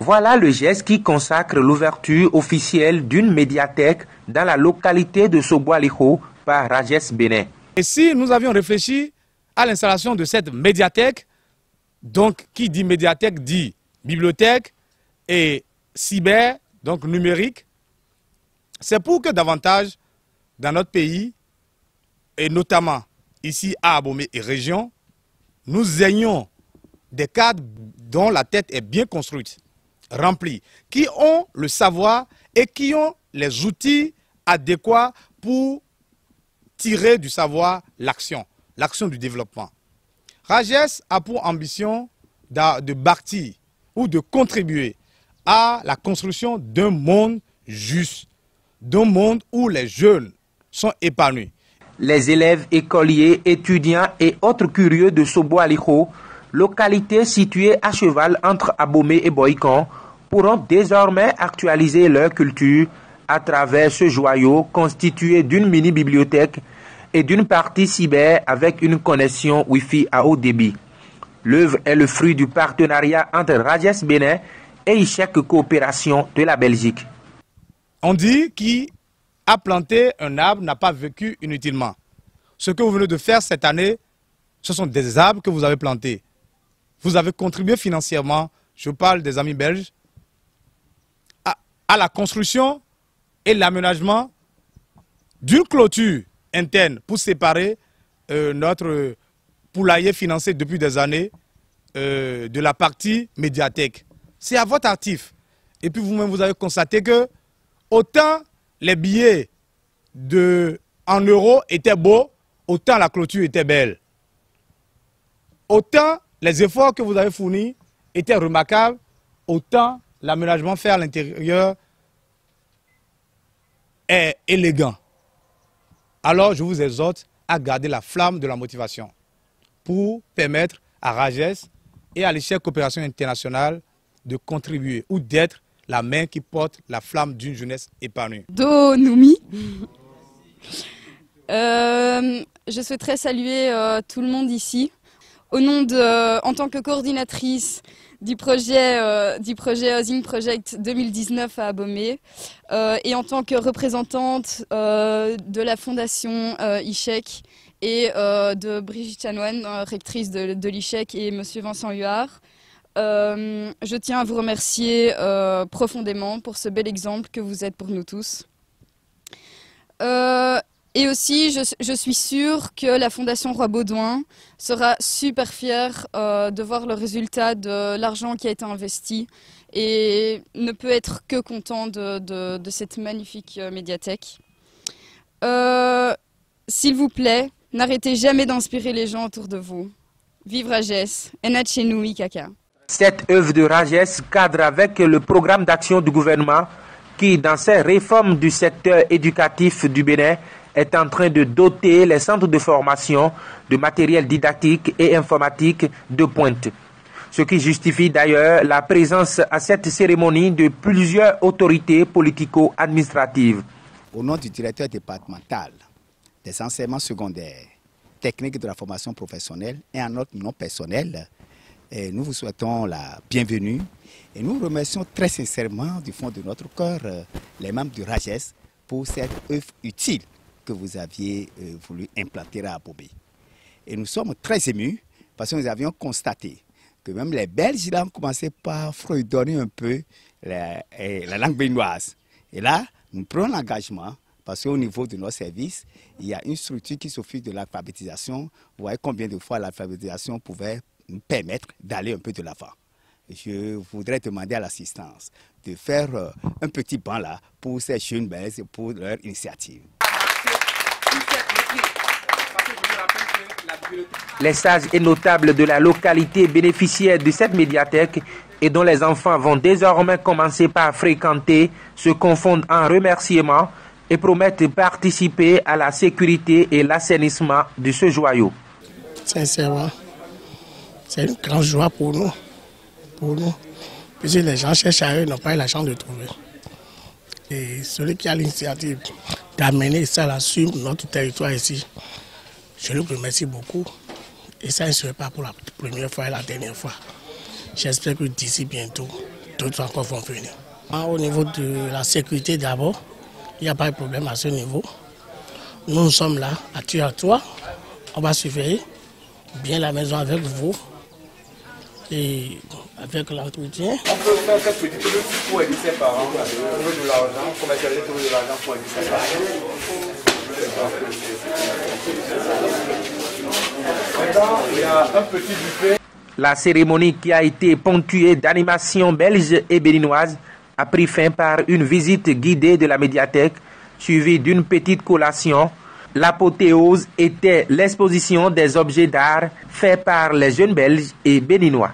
Voilà le geste qui consacre l'ouverture officielle d'une médiathèque dans la localité de Sobo-Alikho par Rajes Benet. Et si nous avions réfléchi à l'installation de cette médiathèque, donc qui dit médiathèque dit bibliothèque et cyber, donc numérique, c'est pour que davantage dans notre pays, et notamment ici à Abomey et région, nous ayons des cadres dont la tête est bien construite, remplie, qui ont le savoir et qui ont les outils adéquats pour tirer du savoir l'action du développement. Rajes a pour ambition de bâtir ou de contribuer à la construction d'un monde juste, d'un monde où les jeunes sont épanouis. Les élèves, écoliers, étudiants et autres curieux de Sobo-Alikho, localité située à cheval entre Abomey et Boycon, pourront désormais actualiser leur culture à travers ce joyau constitué d'une mini-bibliothèque et d'une partie cyber avec une connexion Wi-Fi à haut débit. L'œuvre est le fruit du partenariat entre Rajes Benet et Ishek Coopération de la Belgique. On dit qui a planté un arbre n'a pas vécu inutilement. Ce que vous venez de faire cette année, ce sont des arbres que vous avez plantés. Vous avez contribué financièrement, je parle des amis belges, à la construction et l'aménagement d'une clôture interne pour séparer notre poulailler financé depuis des années de la partie médiathèque. C'est à votre actif. Et puis vous-même, vous avez constaté que autant les billets en euros étaient beaux, autant la clôture était belle. Autant les efforts que vous avez fournis étaient remarquables, autant l'aménagement fait à l'intérieur est élégant. Alors je vous exhorte à garder la flamme de la motivation pour permettre à Rajes et à l'échelle coopération internationale de contribuer ou d'être la main qui porte la flamme d'une jeunesse épanouie. Do Noumi. Je souhaiterais saluer tout le monde ici. Au nom en tant que coordinatrice du projet Housing Project 2019 à Abomey et en tant que représentante de la fondation Ishek et de Brigitte Chanoine, rectrice de l'Ishek, et monsieur Vincent Huard. Je tiens à vous remercier profondément pour ce bel exemple que vous êtes pour nous tous. Et aussi, je suis sûre que la Fondation Roi Baudouin sera super fière de voir le résultat de l'argent qui a été investi et ne peut être que content de cette magnifique médiathèque. S'il vous plaît, n'arrêtez jamais d'inspirer les gens autour de vous. Vive Rajes, Enachenu Ikaka. Cette œuvre de Rajes cadre avec le programme d'action du gouvernement qui, dans ses réformes du secteur éducatif du Bénin, est en train de doter les centres de formation de matériel didactique et informatique de pointe. Ce qui justifie d'ailleurs la présence à cette cérémonie de plusieurs autorités politico-administratives. Au nom du directeur départemental des enseignements secondaires, techniques de la formation professionnelle et en notre nom personnel, nous vous souhaitons la bienvenue et nous remercions très sincèrement du fond de notre cœur les membres du Rajes pour cette œuvre utile que vous aviez voulu implanter à Abomey. Et nous sommes très émus parce que nous avions constaté que même les Belges là, ont commencé par fredonner un peu la langue béninoise. Et là, nous prenons l'engagement parce qu'au niveau de nos services, il y a une structure qui s'occupe de l'alphabétisation. Vous voyez combien de fois l'alphabétisation pouvait nous permettre d'aller un peu de l'avant. Je voudrais demander à l'assistance de faire un petit banc là pour ces jeunes Belges pour leur initiative. Les sages et notables de la localité bénéficiaires de cette médiathèque et dont les enfants vont désormais commencer par fréquenter se confondent en remerciements et promettent de participer à la sécurité et l'assainissement de ce joyau. Sincèrement, c'est une grande joie pour nous. Puisque les gens cherchent à eux, n'ont pas eu la chance de trouver. Et celui qui a l'initiative d'amener ça sur notre territoire ici, je le remercie beaucoup. Et ça ne serait pas pour la première fois et la dernière fois. J'espère que d'ici bientôt, d'autres encore vont venir. Au niveau de la sécurité d'abord, il n'y a pas de problème à ce niveau. Nous sommes là, à tu à toi. On va surveiller bien la maison avec vous et avec l'entretien. On peut faire cette petite chose pour aider ses parents, au niveau de l'argent, commercialiser de l'argent pour aider ses parents. Maintenant, il y a un petit buffet. La cérémonie, qui a été ponctuée d'animations belges et béninoises, a pris fin par une visite guidée de la médiathèque, suivie d'une petite collation. L'apothéose était l'exposition des objets d'art faits par les jeunes Belges et Béninois.